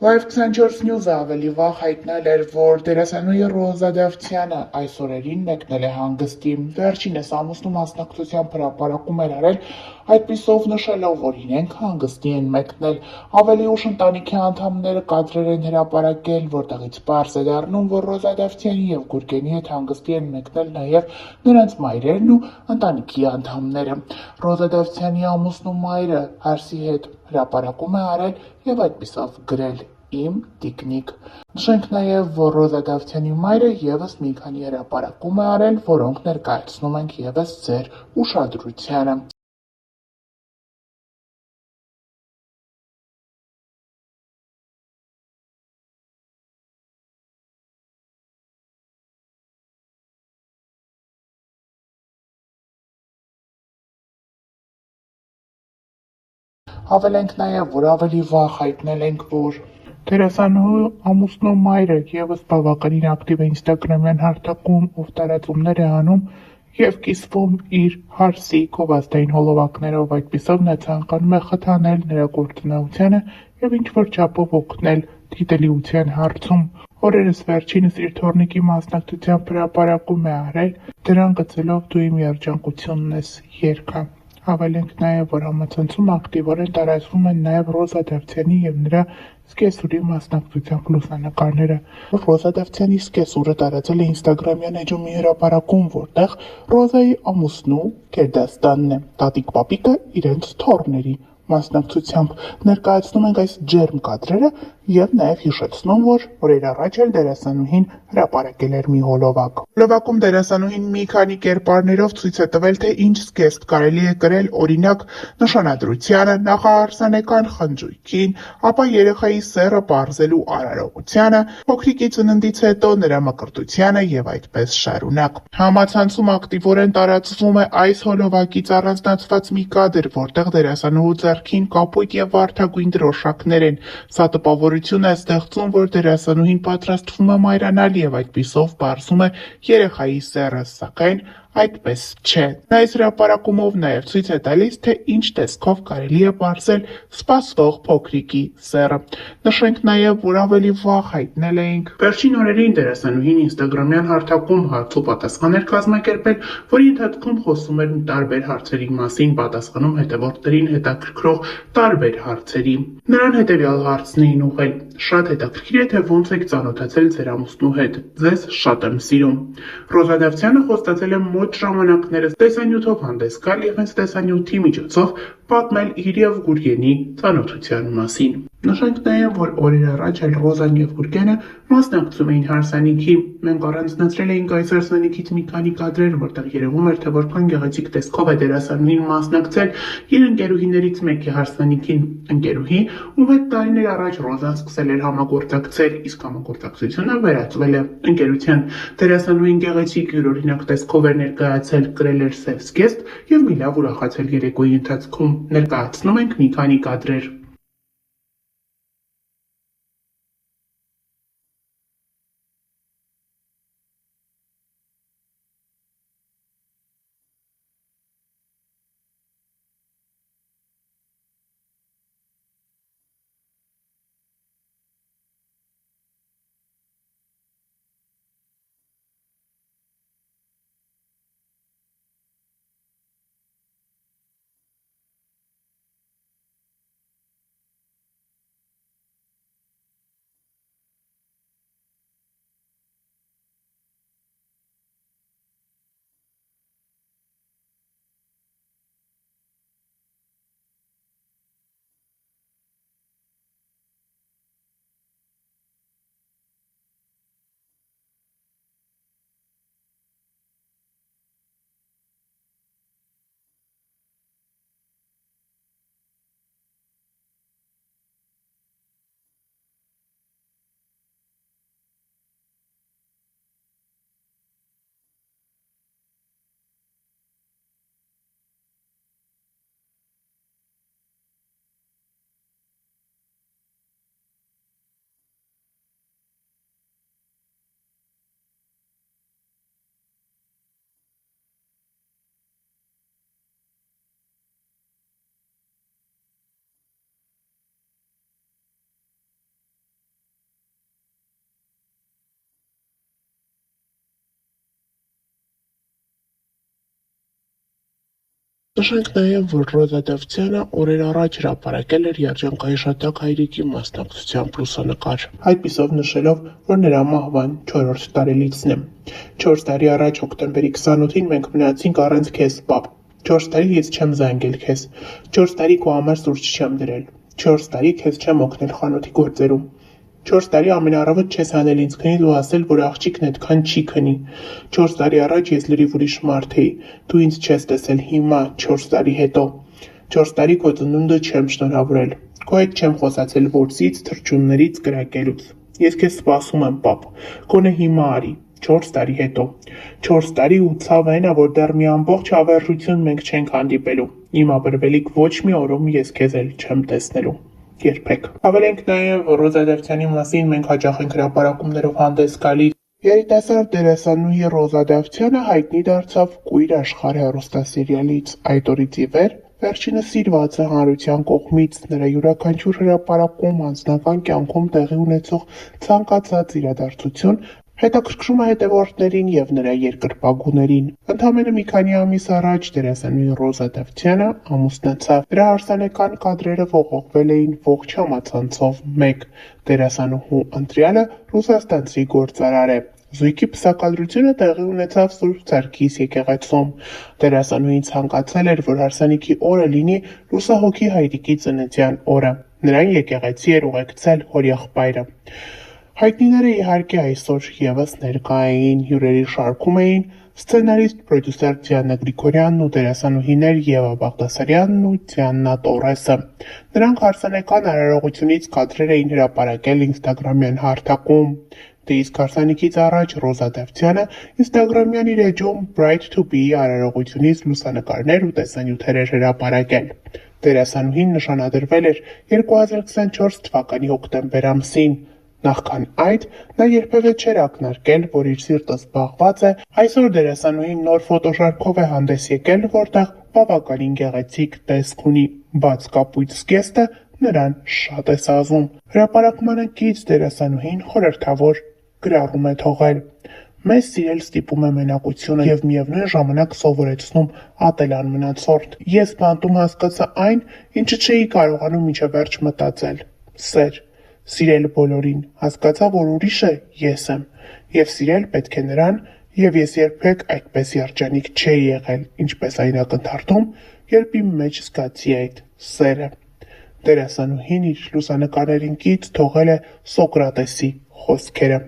Live 24 News-ը ավելի վաղ հայտնել էր, որ դերասանուհի Ռոզա Դավթյանը այս օրերին մեկնել է հանգստի։ Վերջինս ամուսնու մասնակցությամբ հրապարակում էր արել, այդպիսով նշելով, որ իրենք հանգստի են մեկնել։ Ավելի ուշ ընտանիքի անդամները կադրեր են հրապարակել, որտեղից պարզ է դառնում, որ Ռոզա Դավթյանի և Գուրգենի հետ հանգստի են մեկնել նաև նրանց մայրերն ու ընտանիքի անդամները։ Ռոզա Դավթյանի ամուսնու մայրը Հարսի հետ հրապարակում է արել և այդպիսով գրել. «Իմ տիկնիկ»։ Նշենք նաև, որ Ռոզա Դավթյանի մայրը ևս մի քանի հրապարակում է արել, որոնք ներկայացնում ենք ևս ձեր ուշադրությանը։ Հավելենք նաև, որ ավելի վաղ հայտնել ենք, որ դերասանուհու ամուսնու մայրը ևս բավականին ակտիվ է ինստագրամյան հարթակում, ով տարածումներ է անում և կիսվում իր Հարսի գովազդային հոլովակներով, այդպիսով նա ցանկանում է խթանել նրա գործունեությանը և ինչ-որ չափով օգնել գիտելիության հարցում։ Օրերս վերջինս իր թոռնիկի մասնակցությամբ հրապարակում է արել, դրան գծելով «Դու իմ երջանկությունն ես» երգը։ Հավելենք նաև, որ համացանցում ակտիվորեն տարածվում են նաև Ռոզա Դավթյանի և նրա զկեսուրի մասնակցությամբ լուսանկարները։ Ռոզա Դավթյանի զկեսուրը տարածել է ինստագրամյան էջում մի հրապարակում, որտեղ Ռոզայի ամուսնու գերդաստանն է, տատիկ-պապիկը իրենց թոռների մասնակցությամբ։ Ներկայացնում ենք այս ջերմ կադրերը և նաև հիշեցնում, որ օրեր առաջ էլ դերասանուհին հրապարակել էր մի հոլովակ։ Հոլովակում դերասանուհին մի քանի կերպարներով ցույց է տվել, թե ինչ զգեստ կարելի է կրել, օրինակ նշանադրությանը, նախարարսանեկան խնջույքին, ապա երեխայի սեռը պարզելու արարողությանը, փոքրիկի ծննդից հետո նրա մկրտությանը և այդպես շարունակ։ Համացանցում ակտիվորեն տարածվում է այս հոլովակից առանձնացված մի կադր, որտեղ դերասանուհու ձեռքին կապույտ և վարդագույն դրոշակներ են։ Սա տպավորություն է ստեղծում, որ դերասանուհին պատրաստվում է մայրանալ և այդպիսով պարզում է երեխայի սեռը, սակայն այդպես չէ։ Նա այս հրապարակումով նաև ցույց է տալիս, թե ինչ տեսքով կարելի է պարզել սպասվող փոքրիկի սեռը։ Նշենք նաև, որ ավելի վաղ հայտնել էինք վերջին օրերին դերասանուհին ինստագրամյան հարթակում հարց ու պատասխան էր կազմակերպել, որի ընթացքում խոսում էր տարբեր հարցերի մասին, պատասխանում հետևորդներին հետաքրքրող տարբեր հարցերի։ Նրան հետևյալ հարցն էին ուղղել. «Շատ հետաքրքիր է, թե ոնց եք ծանոթացել ձեր ամուսնու հետ։ Ձեզ շատ եմ սիրում»։ Ռոզա Դավթյանը խոստացել է մոտ ժամանակներս տեսանյութով հանդես գալ և հենց տեսանյութի միջոցով պատմել իր և Գուրգենի ծանոթության մասին։ Նշենք նաև, որ օրեր առաջ էլ Ռոզան և Գուրգենը մասնակցում էին հարսանիքի։ Մենք առանձնացրել էինք այս հարսանիքից մի քանի կադրեր, որտեղ երևում էր, թե որքան գեղեցիկ տեսքով է դերասանուհին մասնակցել իր ընկերուհիներից մեկի հարսանիքին։ Ընկերուհի, ում հետ տարիներ առաջ Ռոզան սկսել էր համագործակցել, իսկ համագործակցությունը վերածվել է ընկերության։ Դերասանուհին գեղեցիկ յուրօրինակ տեսքով էր ներկայացել, կրել էր սև զգեստ և մի լավ ուրախացել երեկոյի ընթացքում։ Ներկայացնում ենք մի քանի կադրեր։ Նշենք նաև, որ Ռոզա Դավթյանը օրեր առաջ հրապարակել էր երջանկայիշատակ հայրիկի մասնակցությամբ լուսանկար, այդպիսով նշելով, որ նրա մահվան 4-րդ տարելիցն է։ 4 տարի առաջ հոկտեմբերի 28-ին մենք մնացինք առանց քեզ, պապ։ 4 տարի ես չեմ զանգել քեզ, 4 տարի քո համար սուրճ չեմ դրել, 4 տարի քեզ չեմ օգնել խանութի գործերում, 4 տարի ամենառավոտ չես հանել ինձ քնից ու ասել, որ աղջիկն այդքան չի քնի, 4 տարի առաջ ես լրիվ ուրիշ մարդ էի, դու ինձ չես տեսել հիմա, 4 տարի հետո, 4 տարի քո ծնունդը չեմ շնորհավորել, քո հետ չեմ խոսացել որսից, թռչուններից, կրակելուց, ես քեզ սպասում եմ, պապ, գոնե հիմա արի, 4 տարի հետո, 4 տարի ու ցավը այն ա, որ դեռ մի ամբողջ հավերժություն մենք չենք հանդիպելու, իմ աբրվելիք ոչ մի օրում ես քեզ էլ չեմ տեսնելու, երբեք։ Հավելենք նաև, որ Ռոզա Դավթյանի մասին մենք հաճախ ենք հրապարակումներով հանդես գալիս։ Երիտասարդ դերասանուհի Ռոզա Դավթյանը հայտնի դարձավ Կույր աշխարհ հեռուստասերիալից, այդ օրից ի վեր վերջինս սիրված է հանրության կողմից, նրա յուրաքանչյուր հրապարակում, անձնական կյանքում տեղի ունեցող ցանկացած իրադարձություն հետաքրքրում է հետևորդներին և նրա երկրպագուներին։ Ընդամենը մի քանի ամիս առաջ դերասանուհի Ռոզա Դավթյանը ամուսնացավ։ Նրա հարսանեկան կադրերը ողողվել էին ողջ համացանցով մեկ։ Դերասանուհու ընտրյալը ռուսաստանցի գործարար է։ Զույգի պսակադրությունը տեղի ունեցավ Սուրբ Սարգիս եկեղեցում։ Դերասանուհին ցանկացել էր, որ հարսանիքի օրը լինի լուսահոգի հայրիկի ծննդյան օրը։ Նրան եկեղեցի էր ուղեկցել հորեղբայրը։ Հայտնիները իհարկե այսօր ևս ներկա էին, հյուրերի շարքում էին սցենարիստ, պրոդյուսեր Դիանա Գրիգորյանն ու դերասանուհիներ Եվա Բաղդասարյանն ու Դիանա Տորեսը։ Նրանք հարսանեկան արարողությունից կադրեր էին հրապարակել ինստագրամյան հարթակում։ Դե իսկ հարսանիքից առաջ Ռոզա Դավթյանը ինստագրամյան իր էջում Bright to be արարողությունից լուսանկարներ ու տեսանյութեր էր հրապարակել։ Դերասանուհին նշանադրվել էր 2024 թվականի հոկտեմբեր ամսին։ Նախքան այդ նա երբևէ չէր ակնարկել, որ իր սիրտը զբաղված է, այսօր դերասանուհին նոր ֆոտոշարքով է հանդես եկել, որտեղ բավականին գեղեցիկ տեսք ունի, բաց կապույտ զգեստը նրան շատ է սազում։ Հրապարակմանը կից դերասանուհին խորհրդավոր գրառում է թողել. Մեզ սիրել ստիպում է մենակությունը և միևնույն ժամանակ սովորեցնում ատել անմնացորդ։ Ես բանտում հասկացա այն, ինչը չէի կարողանում մինչև վերջ մտածել. սեր։ Սիրել բոլորին, հասկացա, որ ուրիշը ես եմ, և սիրել պետք է նրան, և ես երբեք այդպես երջանիկ չէի եղել, ինչպես այն ակնթարթում, երբ իմ մեջ զգացի այդ սերը։ Դերասանուհին իր լուսանկարներին կից թողել է Սոկրատեսի խոսքերը։